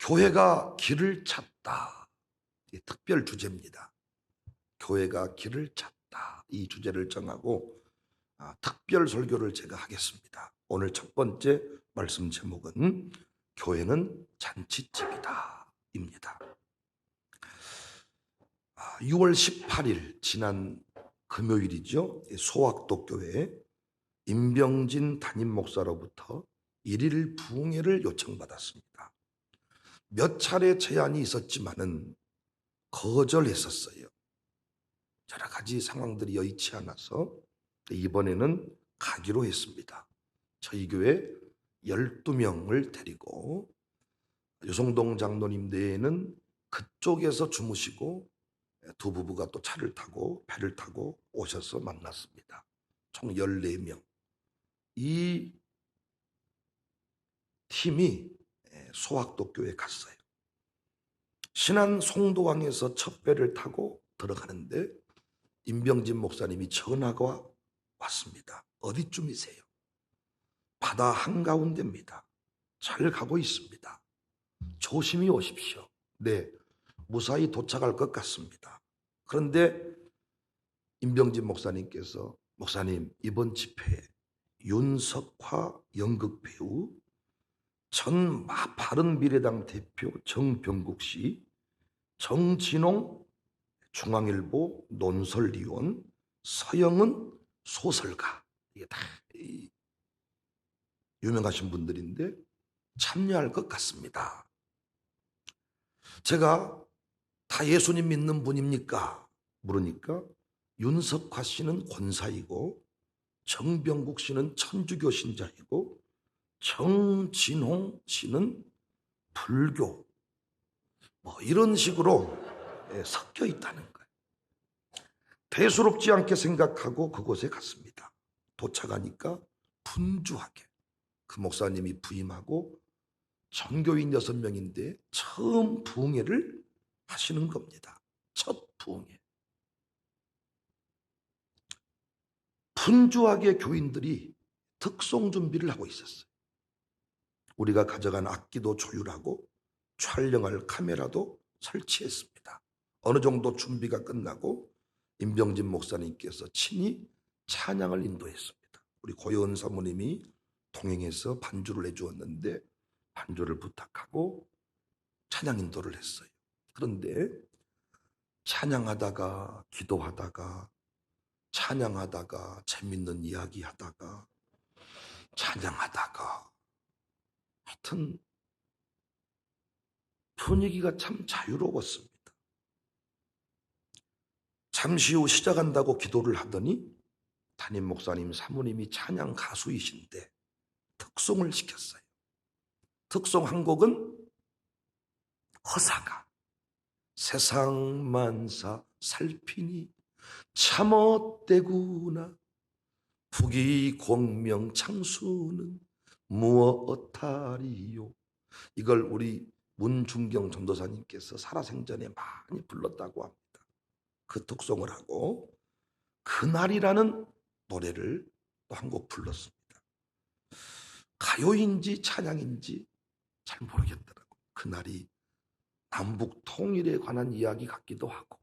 교회가 길을 찾다. 이게 특별 주제입니다. 교회가 길을 찾다. 이 주제를 정하고 특별 설교를 제가 하겠습니다. 오늘 첫 번째 말씀 제목은 교회는 잔치집이다 입니다. 6월 18일 지난 금요일이죠. 소학도 교회 임병진 담임 목사로부터 일일 부흥회를 요청받았습니다. 몇 차례 제안이 있었지만은 거절했었어요. 여러 가지 상황들이 여의치 않아서 이번에는 가기로 했습니다. 저희 교회 12명을 데리고 유성동 장로님 내에는 그쪽에서 주무시고 두 부부가 또 차를 타고 배를 타고 오셔서 만났습니다. 총 14명. 이 팀이 소학도 교회에 갔어요. 신안 송도항에서 첫 배를 타고 들어가는데 임병진 목사님이 전화가 왔습니다. 어디쯤이세요? 바다 한가운데입니다. 잘 가고 있습니다. 조심히 오십시오. 네, 무사히 도착할 것 같습니다. 그런데 임병진 목사님께서 목사님 이번 집회에 윤석화 연극 배우, 전 바른미래당 대표 정병국 씨, 정진홍 중앙일보 논설위원, 서영은 소설가, 이게 다 유명하신 분들인데 참여할 것 같습니다. 제가 다 예수님 믿는 분입니까? 물으니까 윤석화 씨는 권사이고 정병국 씨는 천주교 신자이고 정진홍 씨는 불교, 뭐 이런 식으로 섞여 있다는 거예요. 대수롭지 않게 생각하고 그곳에 갔습니다. 도착하니까 분주하게 그 목사님이 부임하고 전교인 6명인데 처음 부흥회를 하시는 겁니다. 첫 부흥회. 분주하게 교인들이 특송 준비를 하고 있었어요. 우리가 가져간 악기도 조율하고 촬영할 카메라도 설치했습니다. 어느 정도 준비가 끝나고 임병진 목사님께서 친히 찬양을 인도했습니다. 우리 고여은 사모님이 동행해서 반주를 해주었는데 반주를 부탁하고 찬양 인도를 했어요. 그런데 찬양하다가 기도하다가 찬양하다가 재밌는 이야기 하다가 찬양하다가 하여튼 분위기가 참 자유로웠습니다. 잠시 후 시작한다고 기도를 하더니 담임 목사님 사모님이 찬양 가수이신데 특송을 시켰어요. 특송 한 곡은 허사가 세상 만사 살피니 참헛되구나 부귀 공명 창수는 무엇하리요. 이걸 우리 문중경 전도사님께서 살아생전에 많이 불렀다고 합니다. 그 특송을 하고 그날이라는 노래를 또 한 곡 불렀습니다. 가요인지 찬양인지 잘 모르겠더라고요. 그날이 남북 통일에 관한 이야기 같기도 하고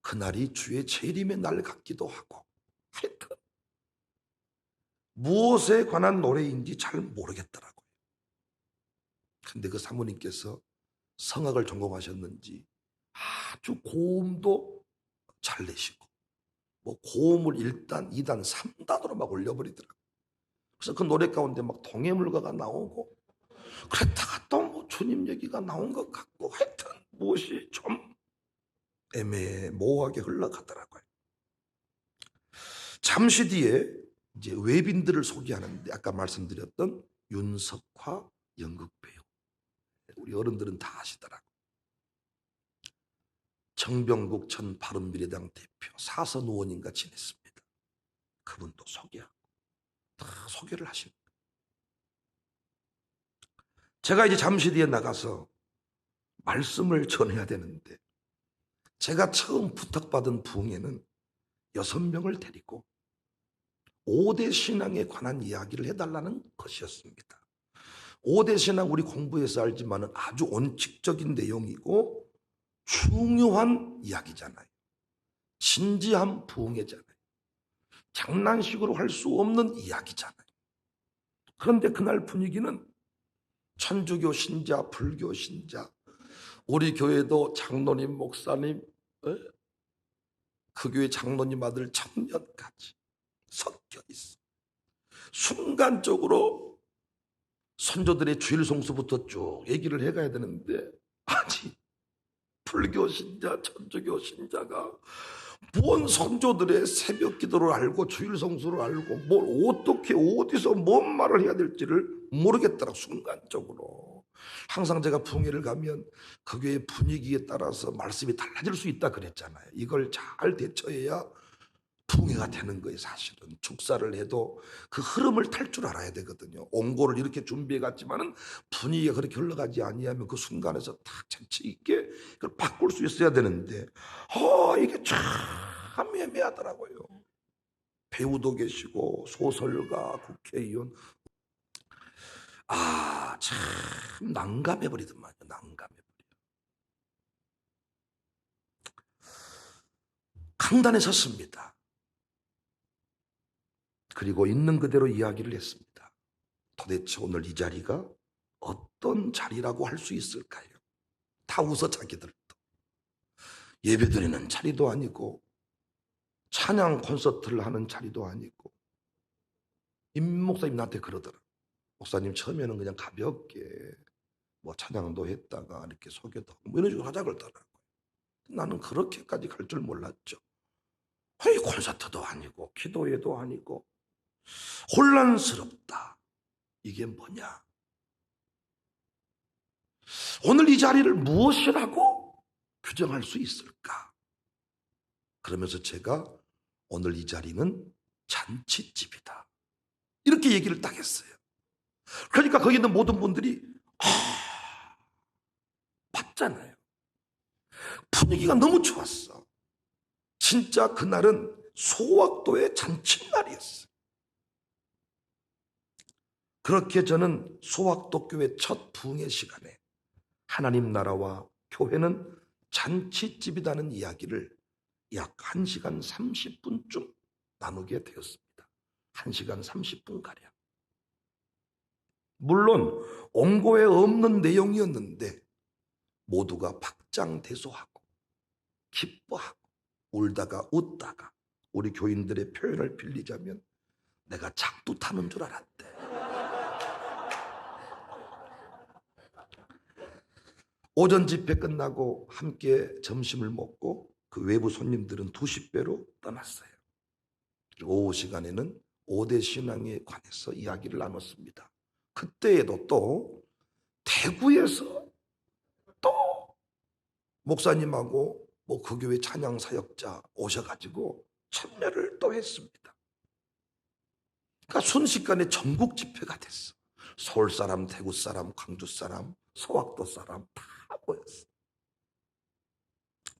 그날이 주의 재림의 날 같기도 하고 하여튼 무엇에 관한 노래인지 잘 모르겠더라고요. 근데 그 사모님께서 성악을 전공하셨는지 아주 고음도 잘 내시고 뭐 고음을 1단, 2단, 3단으로 막 올려버리더라고요. 그래서 그 노래 가운데 막 동해물가가 나오고 그랬다가 또 뭐 주님 얘기가 나온 것 같고 하여튼 무엇이 좀 애매모호하게 흘러가더라고요. 잠시 뒤에 이제 외빈들을 소개하는데 아까 말씀드렸던 윤석화 연극 배우, 우리 어른들은 다 아시더라고요. 정병국 전 바른미래당 대표 사선 의원인가 지냈습니다. 그분도 소개하고 다 소개를 하십니다. 제가 이제 잠시 뒤에 나가서 말씀을 전해야 되는데 제가 처음 부탁받은 부흥회는 6명을 데리고 5대 신앙에 관한 이야기를 해달라는 것이었습니다. 5대 신앙 우리 공부해서 알지만은 아주 원칙적인 내용이고 중요한 이야기잖아요. 진지한 부흥회잖아요. 장난식으로 할 수 없는 이야기잖아요. 그런데 그날 분위기는 천주교 신자, 불교 신자, 우리 교회도 장로님, 목사님, 그 교회 장로님 아들 청년까지 섞여 있어. 순간적으로 선조들의 주일 성수부터 쭉 얘기를 해가야 되는데 아니 불교 신자, 천주교 신자가 뭔 선조들의 새벽 기도를 알고 주일 성수를 알고 뭘 어떻게 어디서 뭔 말을 해야 될지를 모르겠더라. 순간적으로. 항상 제가 부흥회를 가면 그 교회 분위기에 따라서 말씀이 달라질 수 있다 그랬잖아요. 이걸 잘 대처해야 부흥회가 되는 거예요. 사실은 축사를 해도 그 흐름을 탈 줄 알아야 되거든요. 옹고를 이렇게 준비해 갔지만은 분위기가 그렇게 흘러가지 아니하면 그 순간에서 딱 재치 있게 그걸 바꿀 수 있어야 되는데 이게 참 애매하더라고요. 배우도 계시고 소설가, 국회의원 참 난감해버리더만요. 난감해버려. 강단에 섰습니다. 그리고 있는 그대로 이야기를 했습니다. 도대체 오늘 이 자리가 어떤 자리라고 할 수 있을까요? 다 웃어 자기들도. 예배드리는 자리도 아니고 찬양 콘서트를 하는 자리도 아니고. 임 목사님 나한테 그러더라. 목사님 처음에는 그냥 가볍게 뭐 찬양도 했다가 이렇게 소개도 하고 뭐 이런 식으로 하자 그러더라고요. 나는 그렇게까지 갈 줄 몰랐죠. 콘서트도 아니고 기도회도 아니고 혼란스럽다. 이게 뭐냐? 오늘 이 자리를 무엇이라고 규정할 수 있을까? 그러면서 제가 오늘 이 자리는 잔치집이다. 이렇게 얘기를 딱 했어요. 그러니까 거기 있는 모든 분들이 맞잖아요. 분위기가 너무 좋았어. 진짜 그날은 소확도의 잔칫날이었어요. 그렇게 저는 소확도 교회 첫 부흥의 시간에 하나님 나라와 교회는 잔치집이라는 이야기를 약 1시간 30분쯤 나누게 되었습니다. 1시간 30분가량. 물론 옹고에 없는 내용이었는데 모두가 박장대소하고 기뻐하고 울다가 웃다가 우리 교인들의 표현을 빌리자면 내가 작두 타는 줄 알았대. 오전 집회 끝나고 함께 점심을 먹고 그 외부 손님들은 20배로 떠났어요. 그리고 오후 시간에는 5대 신앙에 관해서 이야기를 나눴습니다. 그때에도 또 대구에서 또 목사님하고 뭐 그 교회 찬양 사역자 오셔가지고 참여를 또 했습니다. 그러니까 순식간에 전국 집회가 됐어. 서울 사람, 대구 사람, 광주 사람, 소확도 사람 다 모였어.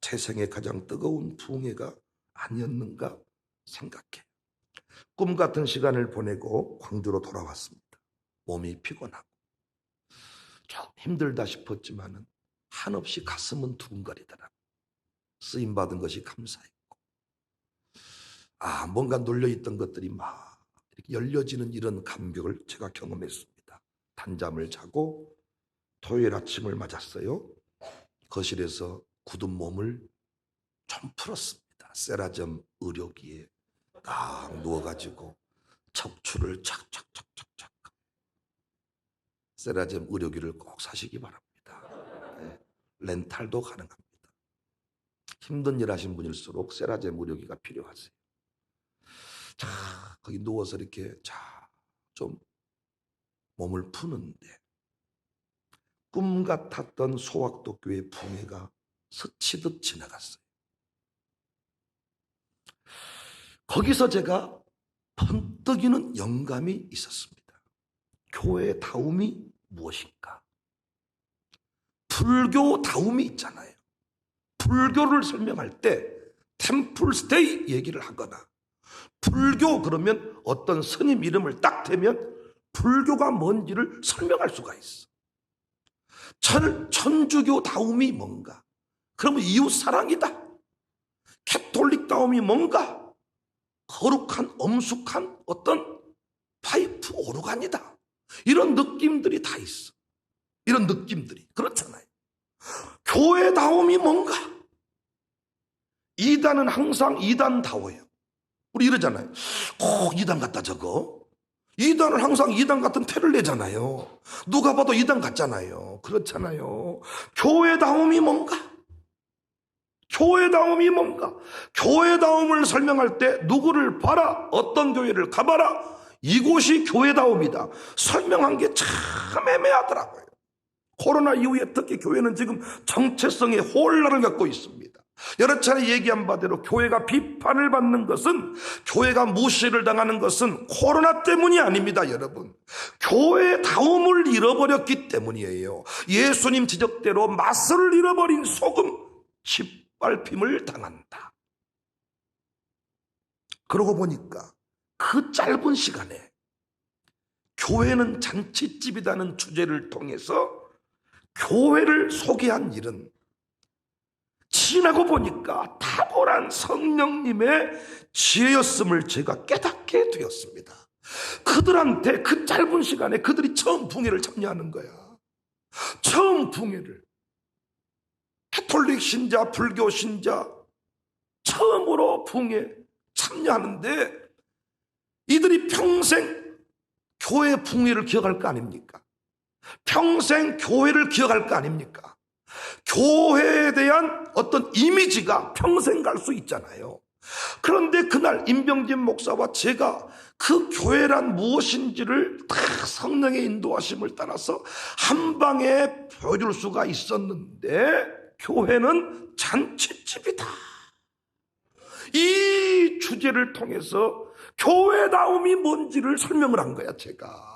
제 생에 가장 뜨거운 부흥회가 아니었는가 생각해. 꿈 같은 시간을 보내고 광주로 돌아왔습니다. 몸이 피곤하고 좀 힘들다 싶었지만은 한없이 가슴은 두근거리더라고. 쓰임받은 것이 감사했고 뭔가 눌려있던 것들이 막 이렇게 열려지는 이런 감격을 제가 경험했습니다. 단잠을 자고 토요일 아침을 맞았어요. 거실에서 굳은 몸을 좀 풀었습니다. 세라젬 의료기에 딱 누워가지고 척추를 착착착착착. 세라젬 의료기를 꼭 사시기 바랍니다. 네. 렌탈도 가능합니다. 힘든 일 하신 분일수록 세라젬 의료기가 필요하세요. 자, 거기 누워서 이렇게 좀 몸을 푸는데 꿈 같았던 소확도 교회 부흥회가 스치듯 지나갔어요. 거기서 제가 번뜩이는 영감이 있었습니다. 교회의 다움이 무엇인가? 불교 다움이 있잖아요. 불교를 설명할 때 템플 스테이 얘기를 하거나 불교 그러면 어떤 스님 이름을 딱 대면 불교가 뭔지를 설명할 수가 있어. 천주교다움이 뭔가? 그러면 이웃사랑이다. 캐톨릭다움이 뭔가? 거룩한 엄숙한 어떤 파이프 오르간이다. 이런 느낌들이 다 있어. 이런 느낌들이. 그렇잖아요. 교회다움이 뭔가? 이단은 항상 이단다워요. 우리 이러잖아요. 꼭 이단 같다 저거. 이단은 항상 이단 같은 태를 내잖아요. 누가 봐도 이단 같잖아요. 그렇잖아요. 교회다움이 뭔가? 교회다움이 뭔가? 교회다움을 설명할 때 누구를 봐라, 어떤 교회를 가봐라, 이곳이 교회다움이다 설명한 게 참 애매하더라고요. 코로나 이후에 특히 교회는 지금 정체성의 혼란을 갖고 있습니다. 여러 차례 얘기한 바대로 교회가 비판을 받는 것은, 교회가 무시를 당하는 것은 코로나 때문이 아닙니다. 여러분, 교회다움을 잃어버렸기 때문이에요. 예수님 지적대로 맛을 잃어버린 소금 짓밟힘을 당한다. 그러고 보니까 그 짧은 시간에 교회는 잔치집이라는 주제를 통해서 교회를 소개한 일은 지나고 보니까 탁월한 성령님의 지혜였음을 제가 깨닫게 되었습니다. 그들한테 그 짧은 시간에 그들이 처음 붕해를 참여하는 거야. 처음 붕해를. 캐톨릭 신자, 불교 신자 처음으로 붕해 참여하는데 이들이 평생 교회 붕해를 기억할 거 아닙니까? 평생 교회를 기억할 거 아닙니까? 교회에 대한 어떤 이미지가 평생 갈 수 있잖아요. 그런데 그날 임병진 목사와 제가 그 교회란 무엇인지를 다 성령의 인도하심을 따라서 한 방에 보여줄 수가 있었는데, 교회는 잔치집이다. 이 주제를 통해서 교회다움이 뭔지를 설명을 한 거야, 제가.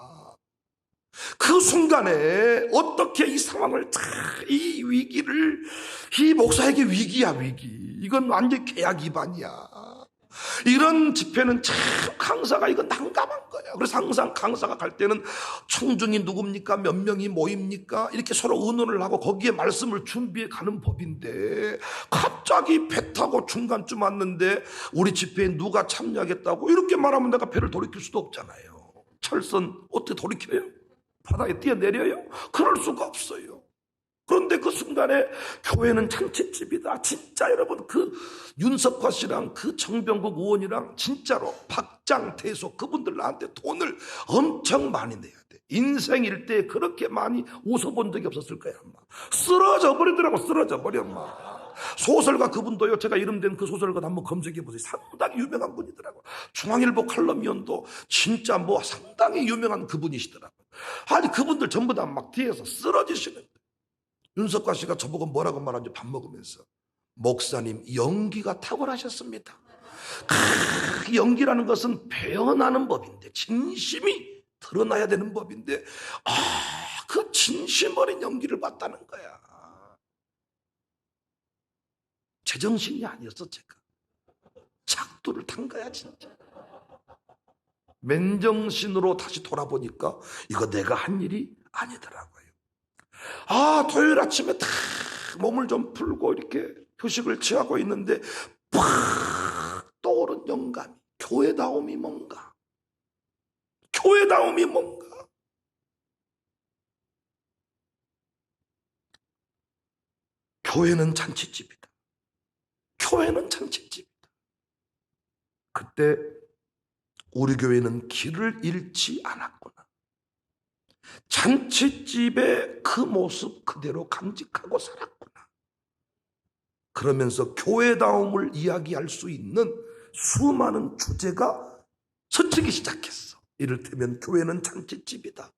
그 순간에 어떻게 이 상황을, 이 위기를, 이 목사에게 위기야, 위기. 이건 완전 계약 위반이야. 이런 집회는 참 강사가 이거 난감한 거야. 그래서 항상 강사가 갈 때는 청중이 누굽니까? 몇 명이 모입니까? 이렇게 서로 의논을 하고 거기에 말씀을 준비해 가는 법인데, 갑자기 배 타고 중간쯤 왔는데 우리 집회에 누가 참여하겠다고 이렇게 말하면 내가 배를 돌이킬 수도 없잖아요. 철선 어떻게 돌이켜요? 바다에 뛰어내려요? 그럴 수가 없어요. 그런데 그 순간에 교회는 잔치집이다. 진짜 여러분, 그 윤석화 씨랑 그 정병국 의원이랑 진짜로 박장, 태소 그분들 나한테 돈을 엄청 많이 내야 돼. 인생 일대에 그렇게 많이 웃어본 적이 없었을 거야. 아마 쓰러져 버리더라고. 쓰러져 버려. 소설가 그분도요, 제가 이름된 그 소설가 한번 검색해 보세요. 상당히 유명한 분이더라고. 중앙일보 칼럼위원도 진짜 뭐 상당히 유명한 그분이시더라고. 아니 그분들 전부 다 막 뒤에서 쓰러지시는 거예요. 윤석화 씨가 저보고 뭐라고 말하는지 밥 먹으면서, 목사님 연기가 탁월하셨습니다. 연기라는 것은 배어나는 법인데, 진심이 드러나야 되는 법인데, 그 진심 어린 연기를 봤다는 거야. 제정신이 아니었어. 제가 작두를 탄 거야 진짜. 맨정신으로 다시 돌아보니까 이거 내가 한 일이 아니더라고요. 토요일 아침에 다 몸을 좀 풀고 이렇게 휴식을 취하고 있는데 팍 떠오른 영감이, 교회다움이 뭔가? 교회다움이 뭔가? 교회는 잔치집이다. 교회는 잔치집이다. 그때 우리 교회는 길을 잃지 않았구나. 잔치집의 그 모습 그대로 간직하고 살았구나. 그러면서 교회다움을 이야기할 수 있는 수많은 주제가 서치기 시작했어. 이를테면 교회는 잔치집이다.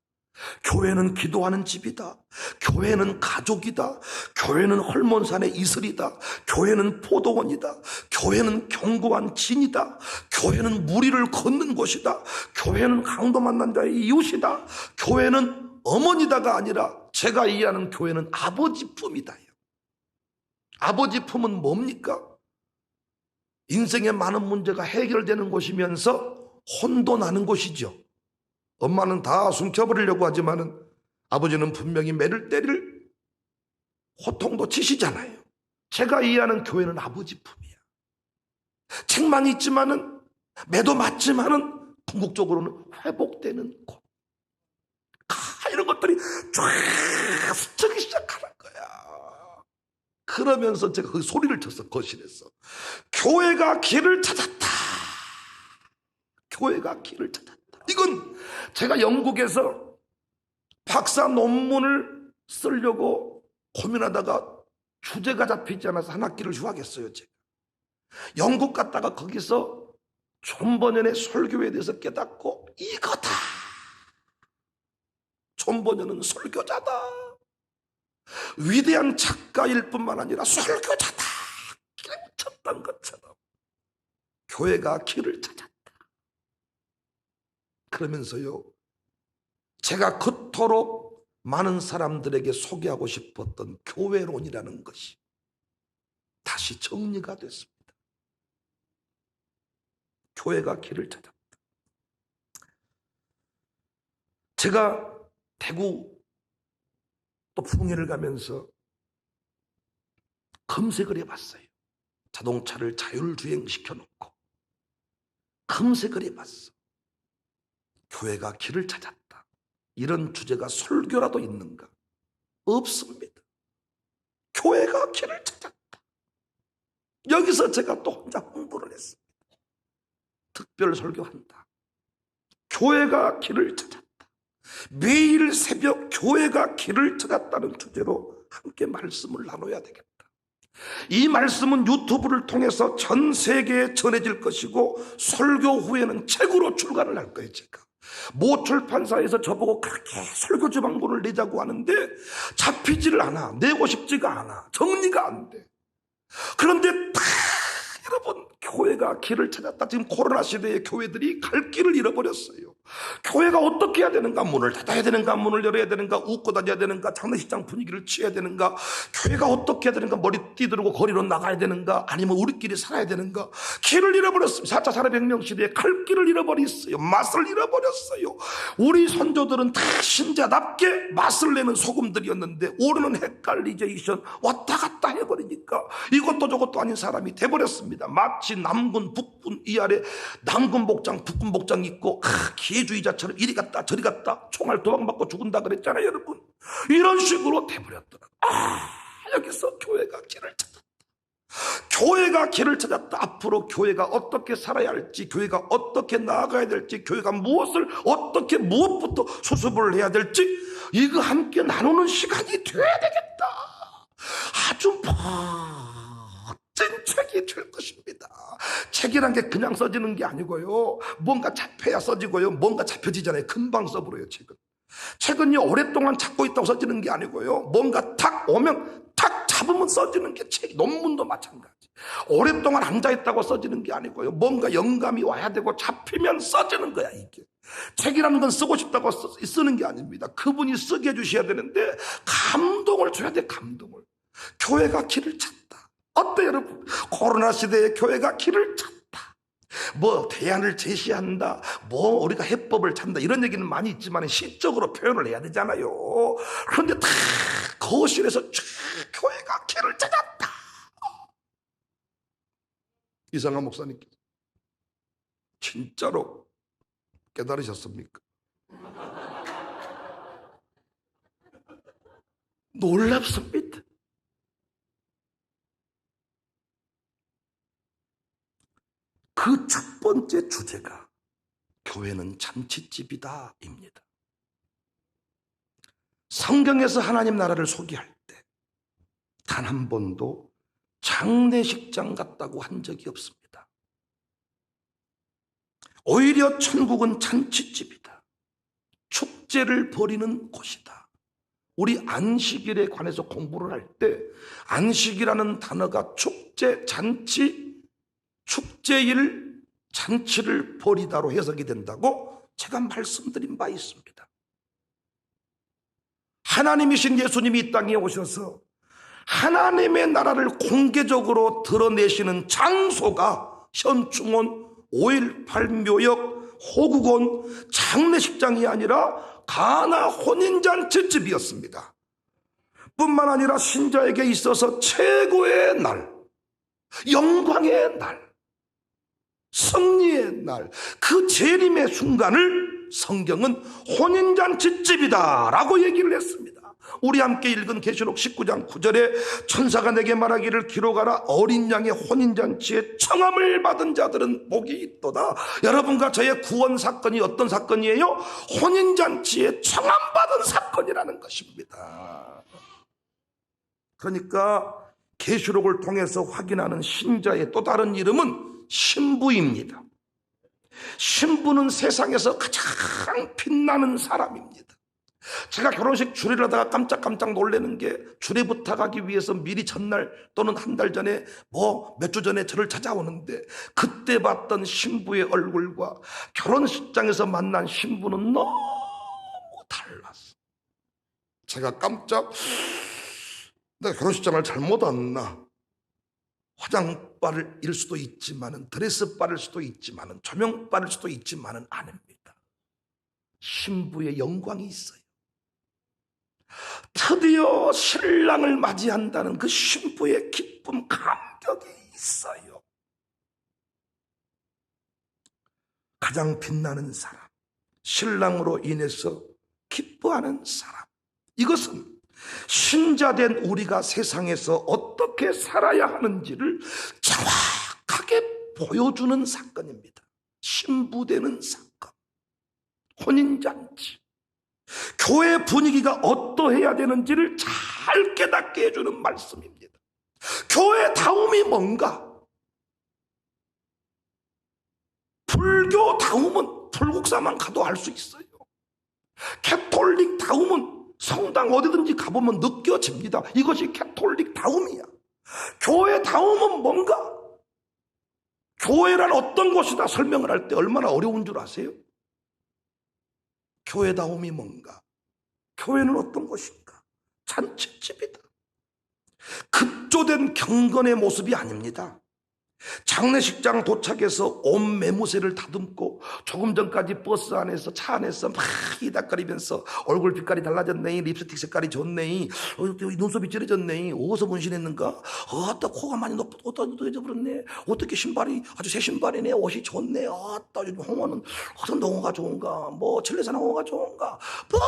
교회는 기도하는 집이다. 교회는 가족이다. 교회는 헐몬산의 이슬이다. 교회는 포도원이다. 교회는 견고한 진이다. 교회는 무리를 걷는 곳이다. 교회는 강도 만난 자의 이웃이다. 교회는 어머니다가 아니라 제가 이해하는 교회는 아버지 품이다. 아버지 품은 뭡니까? 인생의 많은 문제가 해결되는 곳이면서 혼돈하는 곳이죠. 엄마는 다 숨겨버리려고 하지만은 아버지는 분명히 매를 때릴 호통도 치시잖아요. 제가 이해하는 교회는 아버지 품이야. 책망이 있지만은 매도 맞지만은 궁극적으로는 회복되는 곳. 이런 것들이 쫙 스치기 시작하는 거야. 그러면서 제가 그 소리를 쳤어. 거실에서 교회가 길을 찾았다. 교회가 길을 찾았다. 이건 제가 영국에서 박사 논문을 쓰려고 고민하다가 주제가 잡히지 않아서 한 학기를 휴학했어요. 제가 영국 갔다가 거기서 존 버년의 설교에 대해서 깨닫고 이거다. 존 버년은 설교자다. 위대한 작가일 뿐만 아니라 설교자다. 길을 쳤던 것처럼 교회가 길을 찾았다. 그러면서요, 제가 그토록 많은 사람들에게 소개하고 싶었던 교회론이라는 것이 다시 정리가 됐습니다. 교회가 길을 찾았다. 제가 대구 또 풍해를 가면서 검색을 해봤어요. 자동차를 자율주행 시켜놓고 검색을 해봤어. 교회가 길을 찾았다. 이런 주제가 설교라도 있는가? 없습니다. 교회가 길을 찾았다. 여기서 제가 또 혼자 홍보를 했습니다. 특별 설교한다. 교회가 길을 찾았다. 매일 새벽 교회가 길을 찾았다는 주제로 함께 말씀을 나눠야 되겠다. 이 말씀은 유튜브를 통해서 전 세계에 전해질 것이고 설교 후에는 책으로 출간을 할 거예요. 제가 모 출판사에서 저보고 그렇게 설교 지방본을 내자고 하는데 잡히지를 않아. 내고 싶지가 않아. 정리가 안 돼. 그런데 다 여러분, 교회가 길을 찾았다. 지금 코로나 시대에 교회들이 갈 길을 잃어버렸어요. 교회가 어떻게 해야 되는가? 문을 닫아야 되는가? 문을 열어야 되는가? 웃고 다녀야 되는가? 장례식장 분위기를 취해야 되는가? 교회가 어떻게 해야 되는가? 머리띠 들고 거리로 나가야 되는가? 아니면 우리끼리 살아야 되는가? 길을 잃어버렸습니다. 4차 산업혁명 시대에 갈 길을 잃어버렸어요. 맛을 잃어버렸어요. 우리 선조들은 다 신자답게 맛을 내는 소금들이었는데 올해는 헷갈리제이션 왔다 갔다 해버리니까 이것도 저것도 아닌 사람이 돼버렸습니다. 마치 남군 북군 이 아래 남군 복장 북군 복장 입고 기회주의자처럼 이리 갔다 저리 갔다 총알 도망받고 죽은다 그랬잖아요. 여러분, 이런 식으로 돼버렸더라. 여기서 교회가 길을 찾았다. 교회가 길을 찾았다. 앞으로 교회가 어떻게 살아야 할지, 교회가 어떻게 나아가야 될지, 교회가 무엇을 어떻게 무엇부터 수습을 해야 될지 이거 함께 나누는 시간이 돼야 되겠다. 아주 멋진 책이 될 것입니다. 책이란 게 그냥 써지는 게 아니고요, 뭔가 잡혀야 써지고요, 뭔가 잡혀지잖아요. 금방 써버려요. 책은요 오랫동안 찾고 있다고 써지는 게 아니고요, 뭔가 탁 오면 탁 잡으면 써지는 게 책. 논문도 마찬가지. 오랫동안 앉아있다고 써지는 게 아니고요, 뭔가 영감이 와야 되고 잡히면 써지는 거야. 이게 책이라는 건 쓰고 싶다고 쓰는 게 아닙니다. 그분이 쓰게 해주셔야 되는데 감동을 줘야 돼. 감동을. 교회가 길을 찾다. 어때 여러분? 코로나 시대에 교회가 길을 찾다. 뭐 대안을 제시한다, 뭐 우리가 해법을 찾는다, 이런 얘기는 많이 있지만 시적으로 표현을 해야 되잖아요. 그런데 다 거실에서 교회가 길을 찾았다. 이상한 목사님께서 진짜로 깨달으셨습니까? 놀랍습니다. 그 첫 번째 주제가 교회는 잔치집이다 입니다. 성경에서 하나님 나라를 소개할 때 단 한 번도 장례식장 같다고 한 적이 없습니다. 오히려 천국은 잔치집이다. 축제를 벌이는 곳이다. 우리 안식일에 관해서 공부를 할 때 안식이라는 단어가 축제, 잔치, 축제일, 잔치를 벌이다로 해석이 된다고 제가 말씀드린 바 있습니다. 하나님이신 예수님이 이 땅에 오셔서 하나님의 나라를 공개적으로 드러내시는 장소가 현충원, 5.18 묘역, 호국은 장례식장이 아니라 가나 혼인잔치집이었습니다. 뿐만 아니라 신자에게 있어서 최고의 날, 영광의 날, 승리의 날, 그 재림의 순간을 성경은 혼인잔치집이다 라고 얘기를 했습니다. 우리 함께 읽은 계시록 19장 9절에 천사가 내게 말하기를 기록하라. 어린 양의 혼인잔치에 청함을 받은 자들은 복이 있도다. 여러분과 저의 구원 사건이 어떤 사건이에요? 혼인잔치에 청함받은 사건이라는 것입니다. 그러니까 계시록을 통해서 확인하는 신자의 또 다른 이름은 신부입니다. 신부는 세상에서 가장 빛나는 사람입니다. 제가 결혼식 주례를 하다가 깜짝깜짝 놀라는 게, 주례 부탁하기 위해서 미리 전날 또는 한 달 전에 몇 주 전에 저를 찾아오는데, 그때 봤던 신부의 얼굴과 결혼식장에서 만난 신부는 너무 달랐어. 제가 내가 결혼식장을 잘못 왔나? 화장빨일 수도 있지만은, 드레스빨일 수도 있지만은, 조명빨일 수도 있지만은 아닙니다. 신부의 영광이 있어요. 드디어 신랑을 맞이한다는 그 신부의 기쁨, 감격이 있어요. 가장 빛나는 사람, 신랑으로 인해서 기뻐하는 사람, 이것은 신자된 우리가 세상에서 어떻게 살아야 하는지를 정확하게 보여주는 사건입니다. 신부되는 사건, 혼인잔치, 교회 분위기가 어떠해야 되는지를 잘 깨닫게 해주는 말씀입니다. 교회다움이 뭔가? 불교다움은 불국사만 가도 알 수 있어요. 캐톨릭다움은 성당 어디든지 가보면 느껴집니다. 이것이 캐톨릭다움이야. 교회다움은 뭔가? 교회란 어떤 곳이다 설명을 할 때 얼마나 어려운 줄 아세요? 교회다움이 뭔가? 교회는 어떤 곳인가? 잔치집이다. 급조된 경건의 모습이 아닙니다. 장례식장 도착해서 온 매무새를 다듬고 조금 전까지 버스 안에서, 차 안에서 막 이닥거리면서 얼굴 빛깔이 달라졌네, 립스틱 색깔이 좋네, 눈썹이 찌르졌네, 어디서 문신했는가, 아따 코가 많이 높아져버렸네, 어떻게 신발이 아주 새 신발이네, 옷이 좋네, 아따 요즘 홍어는 어떤 홍어가 좋은가, 칠레산 홍어가 좋은가, 막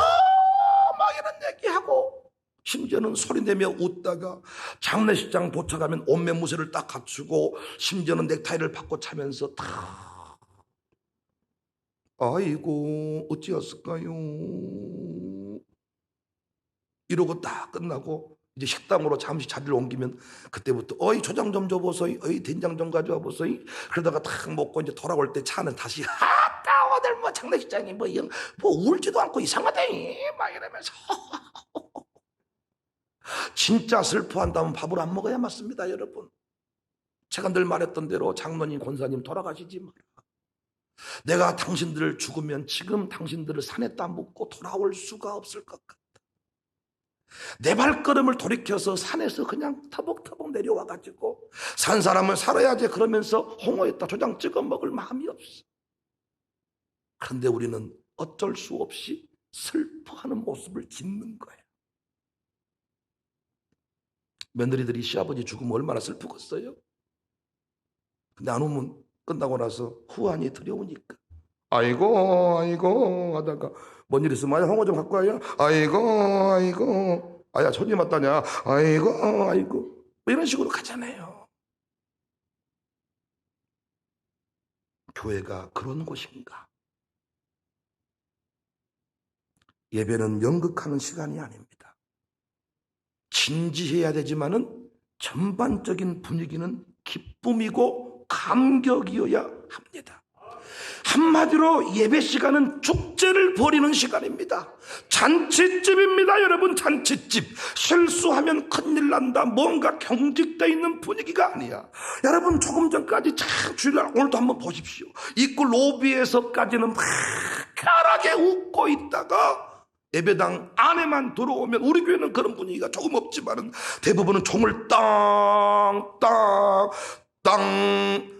이런 얘기하고, 심지어는 소리내며 웃다가 장례식장 도착하면 옷매무새를 딱 갖추고, 심지어는 넥타이를 받고 차면서 다, 아이고 어찌했을까요, 이러고 딱 끝나고 이제 식당으로 잠시 자리를 옮기면, 그때부터 어이 초장 좀 줘보소이, 어이 된장 좀 가져와 보소이, 그러다가 딱 먹고 이제 돌아올 때 차는 다시 아따 오늘 장례식장이 울지도 않고 이상하다니 막 이러면서 진짜 슬퍼한다면 밥을 안 먹어야 맞습니다, 여러분. 제가 늘 말했던 대로 장로님, 권사님 돌아가시지 마라. 내가 당신들을 죽으면 지금 당신들을 산에 따묻고 돌아올 수가 없을 것 같다. 내 발걸음을 돌이켜서 산에서 그냥 터벅터벅 내려와가지고 산 사람은 살아야지 그러면서 홍어에다 초장 찍어 먹을 마음이 없어. 그런데 우리는 어쩔 수 없이 슬퍼하는 모습을 짓는 거예요. 며느리들이 시아버지 죽으면 얼마나 슬프겠어요? 근데 안 오면 끝나고 나서 후환이 두려우니까 아이고 하다가 뭔 일 있으면 홍어 좀 갖고 와요. 아이고 아야 손님 왔다냐, 아이고 이런 식으로 가잖아요. 교회가 그런 곳인가? 예배는 연극하는 시간이 아닙니다. 진지해야 되지만은 전반적인 분위기는 기쁨이고 감격이어야 합니다. 한마디로 예배 시간은 축제를 벌이는 시간입니다. 잔치집입니다, 여러분. 잔치집. 실수하면 큰일 난다, 뭔가 경직되어 있는 분위기가 아니야. 여러분, 조금 전까지 참 주일날 오늘도 한번 보십시오. 입구 로비에서까지는 활발하게 웃고 있다가 예배당 안에만 들어오면, 우리 교회는 그런 분위기가 조금 없지만은 대부분은 총을 땅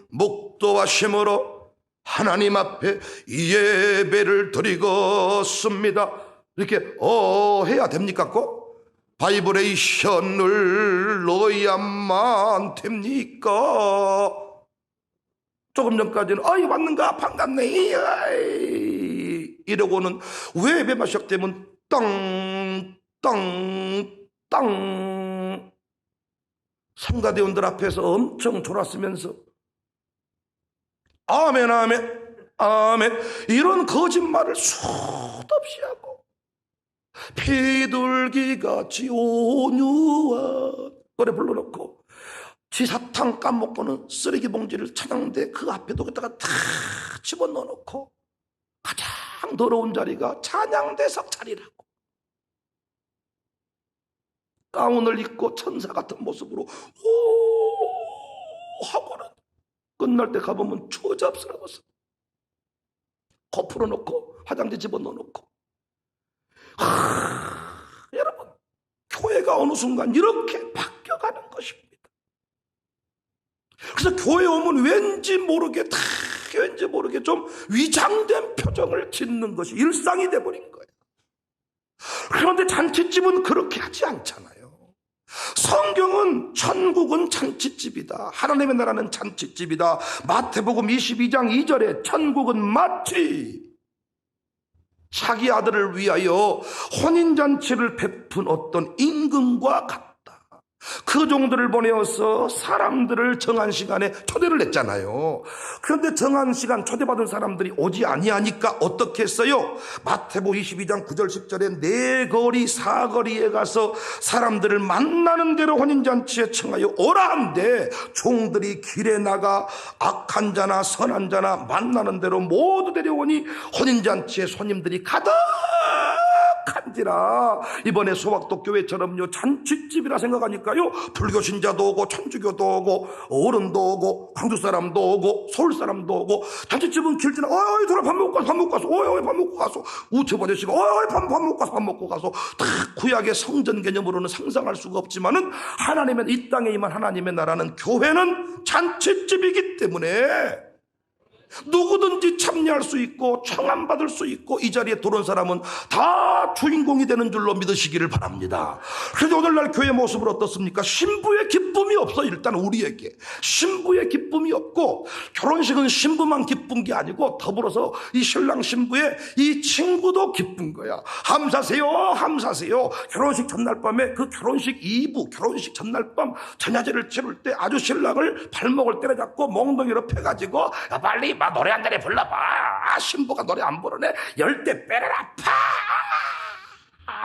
목도와 쉼으로 하나님 앞에 이 예배를 드리겠습니다. 이렇게 해야 됩니까? 꼭 바이브레이션을 넣어야만 됩니까? 조금 전까지는 맞는가 반갑네 이러고는 왜 예배만 시작되면 땅 성가대원들 앞에서 엄청 졸았으면서 아멘 아멘 아멘 이런 거짓말을 수도 없이 하고 비둘기같이 온유한 노래 불러놓고 지 사탕 까먹고는 쓰레기 봉지를 찬양대 그 앞에도 그다가 다 집어넣어놓고 가장 더러운 자리가 찬양대석 자리라고 가운을 입고 천사 같은 모습으로 오 하고는 끝날 때 가보면 추잡스러워서 코 풀어놓고 화장지 집어넣어놓고 여러분 교회가 어느 순간 이렇게 바뀌어가는 것입니다. 그래서 교회 오면 왠지 모르게 좀 위장된 표정을 짓는 것이 일상이 돼버린 거예요. 그런데 잔치집은 그렇게 하지 않잖아요. 성경은 천국은 잔치집이다. 하나님의 나라는 잔치집이다. 마태복음 22장 2절에 천국은 마치 자기 아들을 위하여 혼인잔치를 베푼 어떤 임금과 같다. 그 종들을 보내어서 사람들을 정한 시간에 초대를 했잖아요. 그런데 정한 시간 초대받은 사람들이 오지 아니하니까 어떻게 했어요? 마태복음 22장 9절 10절에 네 거리 사거리에 가서 사람들을 만나는 대로 혼인잔치에 청하여 오라 한데 종들이 길에 나가 악한 자나 선한 자나 만나는 대로 모두 데려오니 혼인잔치에 손님들이 가득한지라. 이번에 소학도 교회처럼요 잔치집이라 생각하니까요 불교 신자도 오고 천주교도 오고 어른도 오고 광주 사람도 오고 서울 사람도 오고 잔치집은 길지나 돌아 밥 먹고 가서 밥 먹고 가서 우체부 아저씨가 밥 먹고 가서 다 구약의 성전 개념으로는 상상할 수가 없지만은 하나님의 이 땅에 임한 하나님의 나라는 교회는 잔치집이기 때문에 누구든지 참여할 수 있고 청함받을 수 있고 이 자리에 들어온 사람은 다 주인공이 되는 줄로 믿으시기를 바랍니다. 그래서 오늘날 교회 모습은 어떻습니까? 신부의 기쁨이 없어. 일단 우리에게 신부의 기쁨이 없고 결혼식은 신부만 기쁜 게 아니고 더불어서 이 신랑 신부의 이 친구도 기쁜 거야. 함사세요. 결혼식 전날 밤에 그 결혼식 2부 결혼식 전날 밤 전야제를 치를 때 아주 신랑을 발목을 때려잡고 몽둥이로 패가지고 야 빨리 노래 한 잔에 불러봐. 신부가 노래 안 부르네. 10대 빼라라.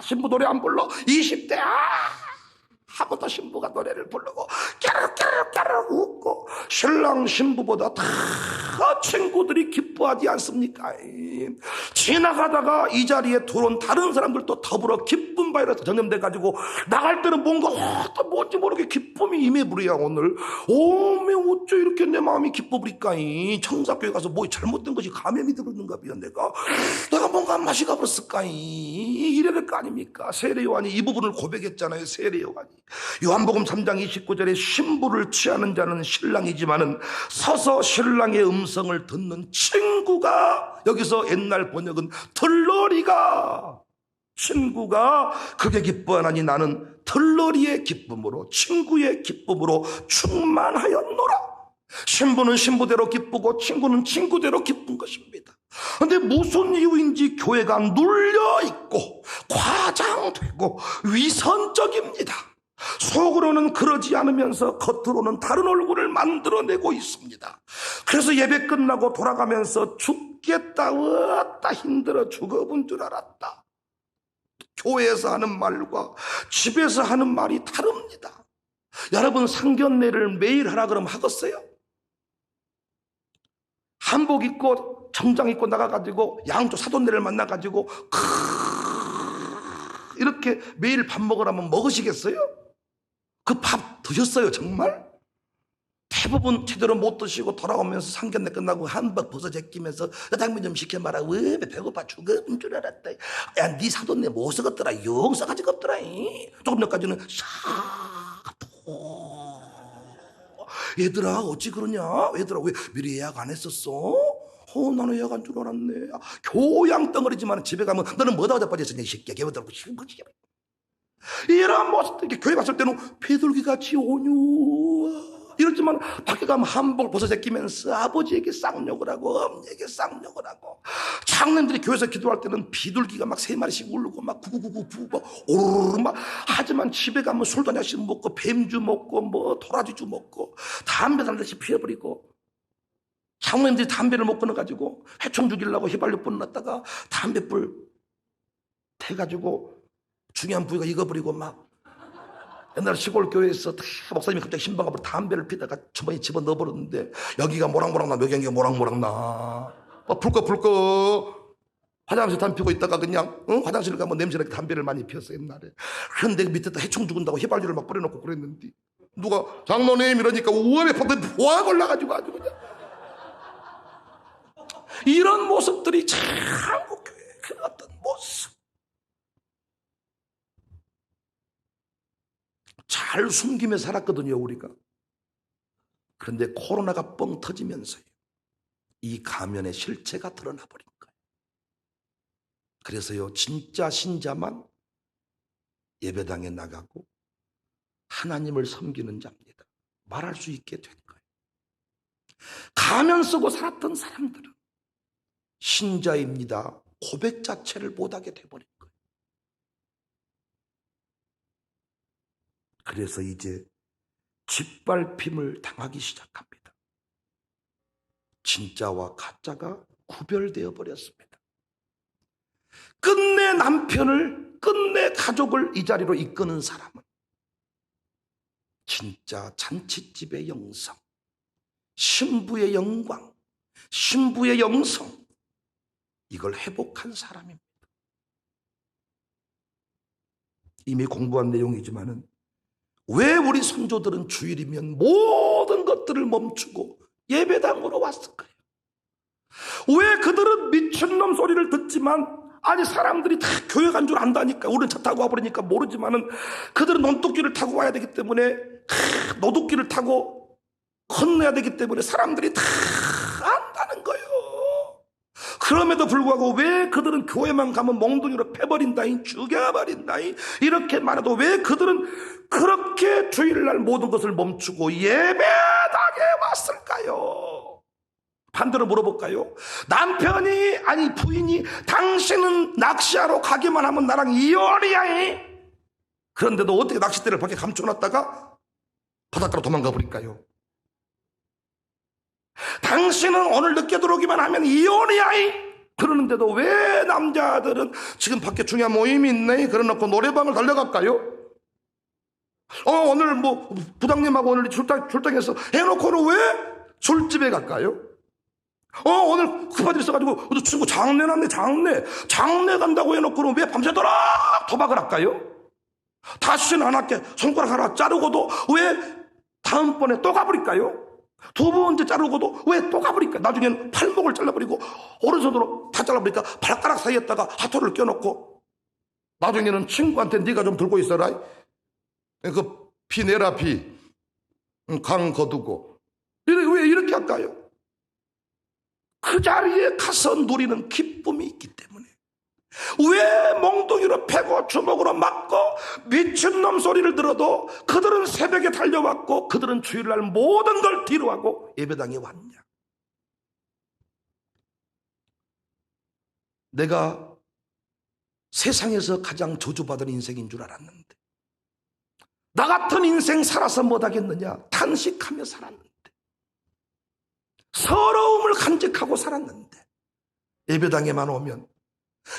신부 노래 안 불러. 20대 하부터 신부가 노래를 부르고 깨르르 웃고 신랑 신부보다 다 친구들이 기뻐하지 않습니까? 지나가다가 이 자리에 들어온 다른 사람들도 더불어 기쁨 바이러스 전염돼가지고 나갈 때는 뭔가 또 뭔지 모르게 기쁨이 임해부리야. 오늘 오메 어째 이렇게 내 마음이 기뻐부리까? 청사교회 가서 뭐 잘못된 것이 감염이 들었는가 비야. 내가 뭔가 맛이 가버렸을까? 이래야 될 거 아닙니까? 세례 요한이 이 부분을 고백했잖아요. 세례 요한이 요한복음 3장 29절에 신부를 취하는 자는 신랑이지만은 서서 신랑의 음성을 듣는 친구가, 여기서 옛날 번역은 들러리가, 친구가 그게 기뻐하나니 나는 들러리의 기쁨으로 친구의 기쁨으로 충만하였노라. 신부는 신부대로 기쁘고 친구는 친구대로 기쁜 것입니다. 그런데 무슨 이유인지 교회가 눌려있고 과장되고 위선적입니다. 속으로는 그러지 않으면서 겉으로는 다른 얼굴을 만들어내고 있습니다. 그래서 예배 끝나고 돌아가면서 죽겠다, 왔다 힘들어 죽어본 줄 알았다. 교회에서 하는 말과 집에서 하는 말이 다릅니다. 여러분 상견례를 매일 하라 그러면 하겠어요? 한복 입고 정장 입고 나가가지고 양쪽 사돈네를 만나가지고 이렇게 매일 밥 먹으라면 먹으시겠어요? 그 밥 드셨어요 정말? 대부분 제대로 못 드시고 돌아오면서 상견례 끝나고 한박 벗어 제끼면서 짜장면 좀 시켜봐라. 왜 배고파 죽은 줄 알았다. 야, 네 사돈네 못 썩었더라. 영 싸가지가 없더라. 조금 전까지는 얘들아 어찌 그러냐? 얘들아 왜 미리 예약 안 했었어? 나는 야간 줄 알았네. 교양 덩어리지만 집에 가면 너는 뭐다 자빠졌었냐 이 새끼야. 개버들고 싶은 거지. 이런 모습들, 교회 갔을 때는 비둘기같이 온유 이렇지만 밖에 가면 한복 벗어 제끼면서 아버지에게 쌍욕을 하고 어머니에게 쌍욕을 하고, 장로님들이 교회에서 기도할 때는 비둘기가 막 3마리씩 울고 막 구구구구 부고 오르르 막 하지만 집에 가면 술도 한 잔씩 먹고 뱀주 먹고 뭐 도라지주 먹고 담배 한 대씩 피워버리고, 장로님들이 담배를 못 끊어가지고 회총 죽이려고 휘발유 뿜었다가 담배불 태가지고 중요한 부위가 익어버리고 막, 옛날 시골 교회에서 목사님이 갑자기 신방 앞으로 담배를 피다가 주머니에 집어넣어버렸는데 여기가 모락모락 나, 여기가 모락모락 나. 불꺼 화장실 담배 피고 있다가 그냥 화장실 가면 냄새나게 담배를 많이 피웠어 옛날에. 그런데 밑에다 해충 죽은다고 휘발유를 막 뿌려놓고 그랬는데 누가 장로님 이러니까 우월에 포악 올라가지고 아주 그냥. 이런 모습들이 참 한국교회의 그 어떤 모습, 잘 숨기며 살았거든요 우리가. 그런데 코로나가 뻥 터지면서요 이 가면의 실체가 드러나 버린 거예요. 그래서요 진짜 신자만 예배당에 나가고 하나님을 섬기는 자입니다 말할 수 있게 된 거예요. 가면 쓰고 살았던 사람들은 신자입니다 고백 자체를 못하게 돼버린 거예요. 그래서 이제 짓밟힘을 당하기 시작합니다. 진짜와 가짜가 구별되어 버렸습니다. 끝내 남편을, 끝내 가족을 이 자리로 이끄는 사람은 진짜 잔칫집의 영성, 신부의 영광, 신부의 영성, 이걸 회복한 사람입니다. 이미 공부한 내용이지만은 왜 우리 선조들은 주일이면 모든 것들을 멈추고 예배당으로 왔을까요? 왜 그들은 미친놈 소리를 듣지만, 아니 사람들이 다 교회 간 줄 안다니까, 우리는 차 타고 와버리니까 모르지만은 그들은 논뚝기를 타고 와야 되기 때문에 노뚝기를 타고 건너야 되기 때문에 사람들이 다 안다는 거예요. 그럼에도 불구하고 왜 그들은 교회만 가면 몽둥이로 패버린다잉, 죽여버린다잉 이렇게 말해도 왜 그들은 그렇게 주일날 모든 것을 멈추고 예배당에 왔을까요? 반대로 물어볼까요? 남편이, 아니 부인이 당신은 낚시하러 가기만 하면 나랑 이혼이야, 그런데도 어떻게 낚싯대를 밖에 감춰놨다가 바닷가로 도망가 버릴까요? 당신은 오늘 늦게 들어오기만 하면 이혼이야, 그러는데도 왜 남자들은 지금 밖에 중요한 모임이 있네 그래놓고 노래방을 달려갈까요? 오늘 뭐 부장님하고 오늘 출장해서 해놓고는 왜 술집에 갈까요? 오늘 급한 일 있어가지고 친구 장례 났네, 장례 간다고 해놓고는 왜 밤새도록 도박을 할까요? 다시는 안 할게 손가락 하나 자르고도 왜 다음번에 또 가버릴까요? 두 번째 자르고도 왜 또 가버릴까? 나중에는 팔목을 잘라버리고 오른손으로 다 잘라버리니까 발가락 사이에다가 하토를 껴놓고 나중에는 친구한테 네가 좀 들고 있어라, 그 피 내라, 강 거두고. 왜 이렇게 할까요? 그 자리에 가서 누리는 기쁨이 있기 때문에. 왜 몽둥이로 패고 주먹으로 맞고 미친놈 소리를 들어도 그들은 새벽에 달려왔고 그들은 주일날 모든 걸 뒤로하고 예배당에 왔냐? 내가 세상에서 가장 저주받은 인생인 줄 알았는데, 나 같은 인생 살아서 못하겠느냐 탄식하며 살았는데, 서러움을 간직하고 살았는데, 예배당에만 오면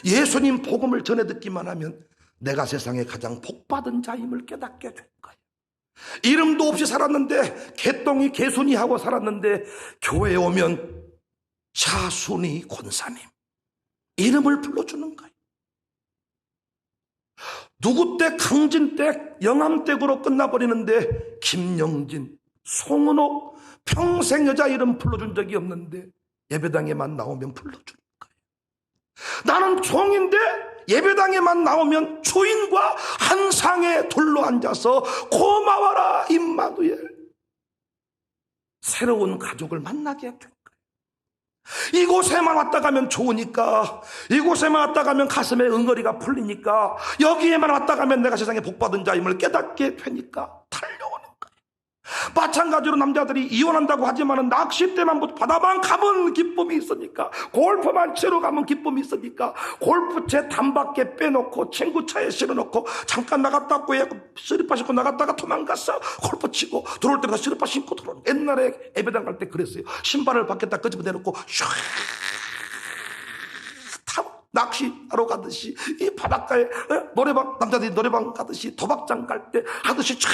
예수님 복음을 전해 듣기만 하면 내가 세상에 가장 복받은 자임을 깨닫게 된 거예요. 이름도 없이 살았는데, 개똥이 개순이 하고 살았는데, 교회에 오면 샤순이 권사님 이름을 불러주는 거예요. 누구 때 강진댁 영암댁으로 끝나버리는데 김영진, 송은옥 평생 여자 이름 불러준 적이 없는데 예배당에만 나오면 불러주는 거예요. 나는 종인데 예배당에만 나오면 주인과 한 상에 둘러앉아서 고마워라 임마누엘, 새로운 가족을 만나게 된 거예요. 이곳에만 왔다 가면 좋으니까, 이곳에만 왔다 가면 가슴에 응어리가 풀리니까, 여기에만 왔다 가면 내가 세상에 복받은 자임을 깨닫게 되니까 달려오는 거예요. 마찬가지로 남자들이 이혼한다고 하지만 낚싯대만 바다만 가면 기쁨이 있으니까, 골프만 치러 가면 기쁨이 있으니까, 골프채 단밖에 빼놓고 친구 차에 실어놓고 잠깐 나갔다 왔고 슬리퍼 신고 나갔다가 도망갔어. 골프 치고 들어올 때마다 슬리퍼 신고 들어오는. 옛날에 예배당 갈 때 그랬어요. 신발을 밖에다 끄집어 내놓고 슉 낚시하러 가듯이, 이 바닷가에 노래방, 남자들이 노래방 가듯이, 도박장 갈 때 하듯이 쫙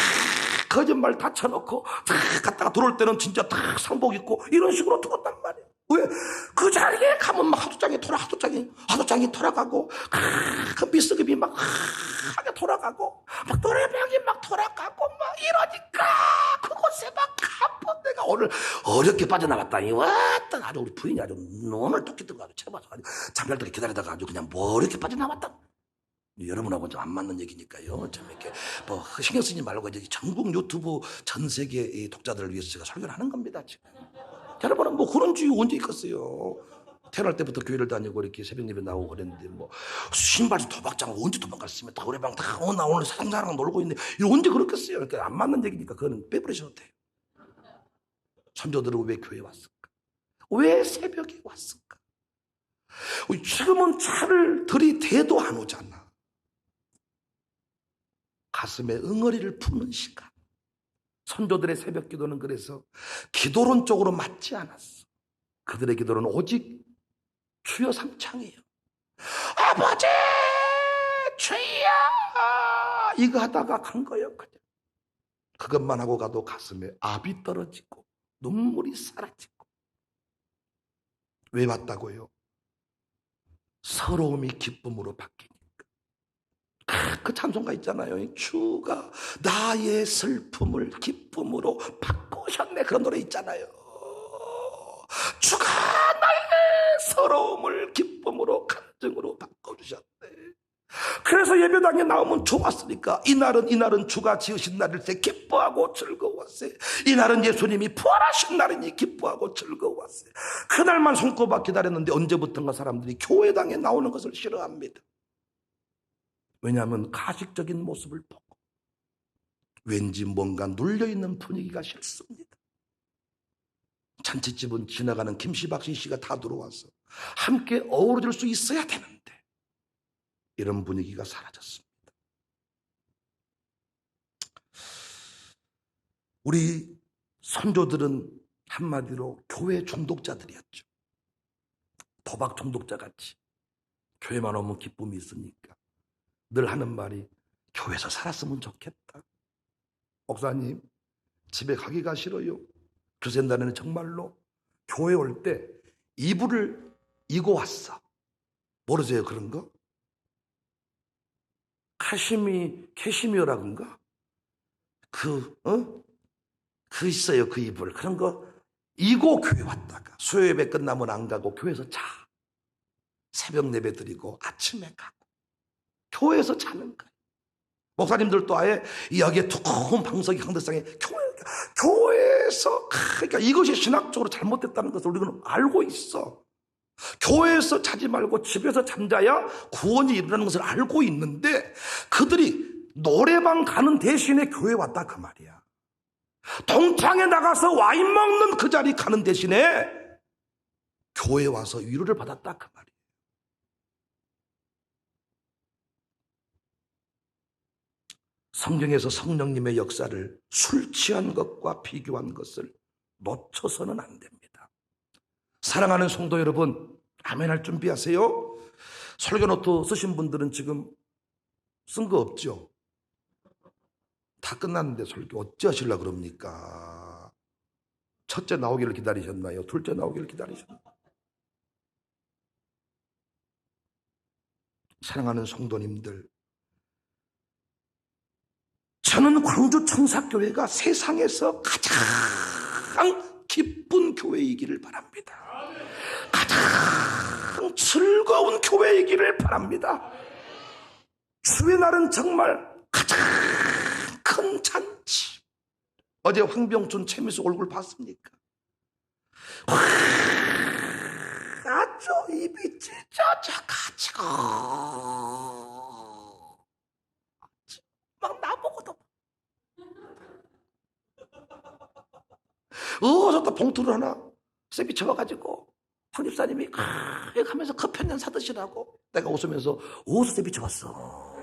거짓말 다 쳐놓고 탁 갔다가 들어올 때는 진짜 탁 상복 입고 이런 식으로 들었단 말이에요. 왜? 그 자리에 가면 막 하도 장이 돌아가고, 그 미스급이 막 하게 돌아가고, 막 노래방이 막 돌아가고 막 이러니까 그곳에 막 한번 내가 오늘 어렵게 빠져나왔다니. 왔다 아주 우리 부인이 아주 눈을 똑히 뜨고 아주 쳐봐서 잠잘 때 기다리다가 아주 그냥 뭐 이렇게 빠져나왔다. 여러분하고는 좀 안 맞는 얘기니까요. 좀 이렇게 뭐 신경 쓰지 말고 이제 전국 유튜브 전 세계 이 독자들을 위해서 제가 설교를 하는 겁니다. 지금 여러분은 뭐 그런 주의 언제 있겠어요? 태어날 때부터 교회를 다니고 이렇게 새벽 예배 나오고 그랬는데 뭐 신발이 도박장 언제 도망갔으면 노래방 다 나 오늘 사랑사랑 놀고 있는데 이거 언제 그렇겠어요? 그러니까 안 맞는 얘기니까 그거는 빼버리셔도 돼요. 선조들은 왜 교회에 왔을까? 왜 새벽에 왔을까? 지금은 차를 들이대도 안 오잖아. 가슴에 응어리를 품는 시간. 선조들의 새벽 기도는 그래서 기도론적으로 맞지 않았어. 그들의 기도는 오직 주여 삼창이에요. 아버지 주여 이거 하다가 간 거예요. 그냥 그것만 하고 가도 가슴에 압이 떨어지고 눈물이 사라지고. 왜 왔다고요? 서러움이 기쁨으로 바뀌니까. 그 찬송가 있잖아요. 주가 나의 슬픔을 기쁨으로 바꾸셨네. 그런 노래 있잖아요. 주가 나의 서러움을 기쁨으로 간증으로 바꿔주셨네. 그래서 예배당에 나오면 좋았으니까 이날은 주가 지으신 날일 때 기뻐하고 즐거웠어요. 이날은 예수님이 부활하신 날이니 기뻐하고 즐거웠어요. 그날만 손꼽아 기다렸는데 언제부턴가 사람들이 교회당에 나오는 것을 싫어합니다. 왜냐하면 가식적인 모습을 보고 왠지 뭔가 눌려있는 분위기가 싫습니다. 잔치집은 지나가는 김씨 박씨 씨가 다 들어와서 함께 어우러질 수 있어야 되는데 이런 분위기가 사라졌습니다. 우리 선조들은 한마디로 교회 중독자들이었죠. 도박 중독자같이 교회만 오면 기쁨이 있으니까 늘 하는 말이 교회에서 살았으면 좋겠다. 목사님 집에 가기가 싫어요. 교세 날에는 정말로 교회 올 때 이불을 이고 왔어. 모르세요 그런 거? 캐시미어라던가 그 있어요. 그 이불 그런 거 이고 교회 왔다가 수요 예배 끝나면 안 가고 교회에서 자. 새벽 예배 드리고 아침에 가고 교회에서 자는 거예요. 목사님들도 아예 여기에 두꺼운 방석이 강대상에 교회에서 그러니까 이것이 신학적으로 잘못됐다는 것을 우리는 알고 있어. 교회에서 자지 말고 집에서 잠자야 구원이 일어나는 것을 알고 있는데 그들이 노래방 가는 대신에 교회 왔다 그 말이야. 동창회 나가서 와인 먹는 그 자리 가는 대신에 교회 와서 위로를 받았다 그 말이야. 성경에서 성령님의 역사를 술 취한 것과 비교한 것을 놓쳐서는 안 됩니다. 사랑하는 성도 여러분, 아멘할 준비하세요. 설교 노트 쓰신 분들은 지금 쓴 거 없죠? 다 끝났는데 설교 어찌 하시려고 그럽니까? 첫째 나오기를 기다리셨나요? 둘째 나오기를 기다리셨나요? 사랑하는 성도님들, 저는 광주 청사교회가 세상에서 가장 기쁜 교회이기를 바랍니다. 가장 즐거운 교회이기를 바랍니다. 주의 날은 정말 가장 큰 잔치. 어제 황병춘 최미수 얼굴 봤습니까? 저 입이 찢어져가지고 막 나보고도 저또 봉투를 하나 쌤이 쳐가지고 황 집사님이 이렇게 하면서 컵 한 잔 사드시라고. 내가 웃으면서 어디서 쌤이 쳐왔어?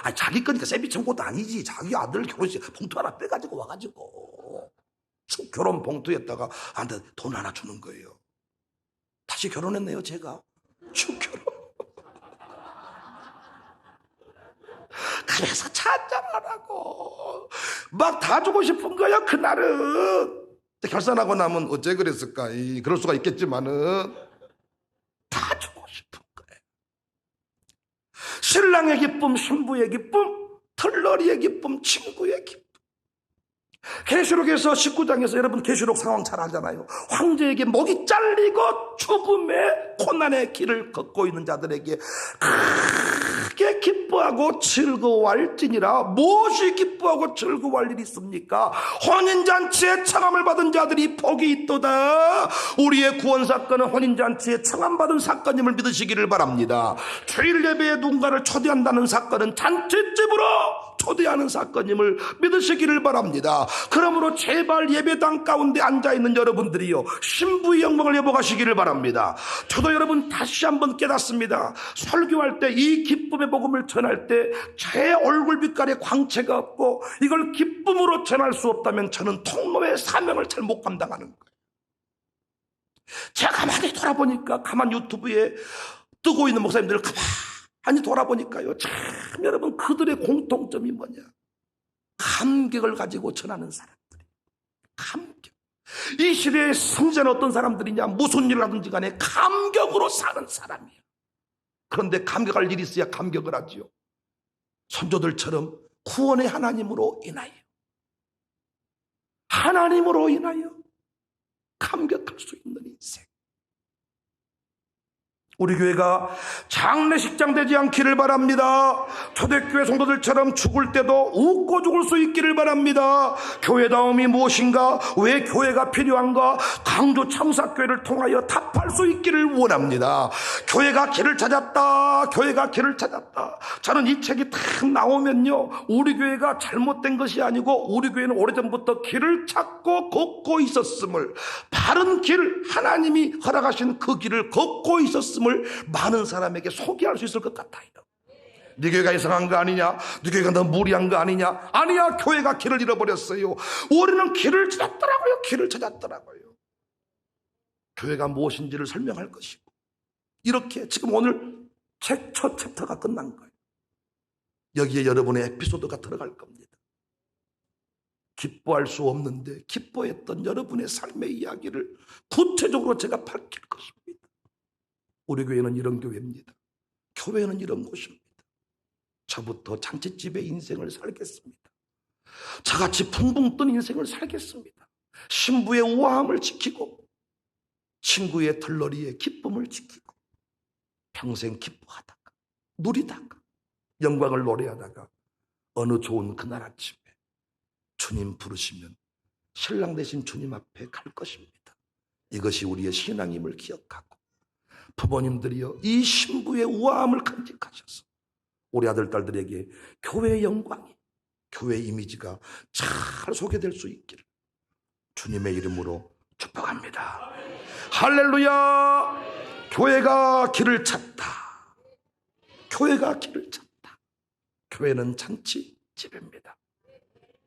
아니 자기 거니까 쌤이 친 것도 아니지. 자기 아들 결혼식 봉투 하나 빼가지고 와가지고 결혼 봉투에다가 나한테 돈 하나 주는 거예요. 다시 결혼했네요 제가. 축결혼. 그래서 차 한잔하라고 막 다 주고 싶은 거야 그날은. 결산하고 나면 어째 그랬을까? 그럴 수가 있겠지만은 다 주고 싶은 거예요. 신랑의 기쁨, 신부의 기쁨, 털러리의 기쁨, 친구의 기쁨. 계시록에서 19장에서 여러분 계시록 상황 잘 알잖아요. 황제에게 목이 잘리고 죽음의 고난의 길을 걷고 있는 자들에게 크게 기뻐하고 즐거워할지니라. 무엇이 기뻐하고 즐거워할 일이 있습니까? 혼인잔치에 청함을 받은 자들이 복이 있도다. 우리의 구원사건은 혼인잔치에 청함받은 사건임을 믿으시기를 바랍니다. 주일 예배에 누군가를 초대한다는 사건은 잔치집으로 초대하는 사건임을 믿으시기를 바랍니다. 그러므로 제발 예배당 가운데 앉아있는 여러분들이요, 신부의 영광을 회복하시기를 바랍니다. 저도 여러분 다시 한번 깨닫습니다. 설교할 때 이 기쁨의 복음을 전할 때 제 얼굴 빛깔에 광채가 없고 이걸 기쁨으로 전할 수 없다면 저는 통로의 사명을 잘 못 감당하는 거예요. 제가 가만히 돌아보니까, 가만 유튜브에 뜨고 있는 목사님들을 가만히 돌아보니까요, 참 여러분 그들의 공통점이 뭐냐? 감격을 가지고 전하는 사람들이. 감격. 이 시대의 성자는 어떤 사람들이냐? 무슨 일을 하든지 간에 감격으로 사는 사람이에요. 그런데 감격할 일이 있어야 감격을 하지요. 선조들처럼 구원의 하나님으로 인하여, 하나님으로 인하여 감격할 수 있는 인생. 우리 교회가 장례식장 되지 않기를 바랍니다. 초대교회 성도들처럼 죽을 때도 웃고 죽을 수 있기를 바랍니다. 교회다움이 무엇인가? 왜 교회가 필요한가? 강조 참사교회를 통하여 답할 수 있기를 원합니다. 교회가 길을 찾았다. 교회가 길을 찾았다. 저는 이 책이 딱 나오면요, 우리 교회가 잘못된 것이 아니고 우리 교회는 오래전부터 길을 찾고 걷고 있었음을, 바른 길, 하나님이 허락하신 그 길을 걷고 있었음을 많은 사람에게 소개할 수 있을 것 같아요. 네 교회가 이상한 거 아니냐? 네 교회가 너무 무리한 거 아니냐? 아니야, 교회가 길을 잃어버렸어요. 우리는 길을 찾았더라고요. 길을 찾았더라고요. 교회가 무엇인지를 설명할 것이고, 이렇게 지금 오늘 책 첫 챕터가 끝난 거예요. 여기에 여러분의 에피소드가 들어갈 겁니다. 기뻐할 수 없는데 기뻐했던 여러분의 삶의 이야기를 구체적으로 제가 밝힐 것입니다. 우리 교회는 이런 교회입니다. 교회는 이런 곳입니다. 저부터 잔치집의 인생을 살겠습니다. 저같이 붕붕 뜬 인생을 살겠습니다. 신부의 우아함을 지키고 친구의 털러리의 기쁨을 지키고 평생 기뻐하다가 누리다가 영광을 노래하다가 어느 좋은 그날 아침에 주님 부르시면 신랑 되신 주님 앞에 갈 것입니다. 이것이 우리의 신앙임을 기억하고, 부모님들이요, 이 신부의 우아함을 간직하셔서 우리 아들 딸들에게 교회의 영광이, 교회의 이미지가 잘 소개될 수 있기를 주님의 이름으로 축복합니다. 할렐루야. 교회가 길을 찾다. 교회가 길을 찾다. 교회는 잔치집입니다.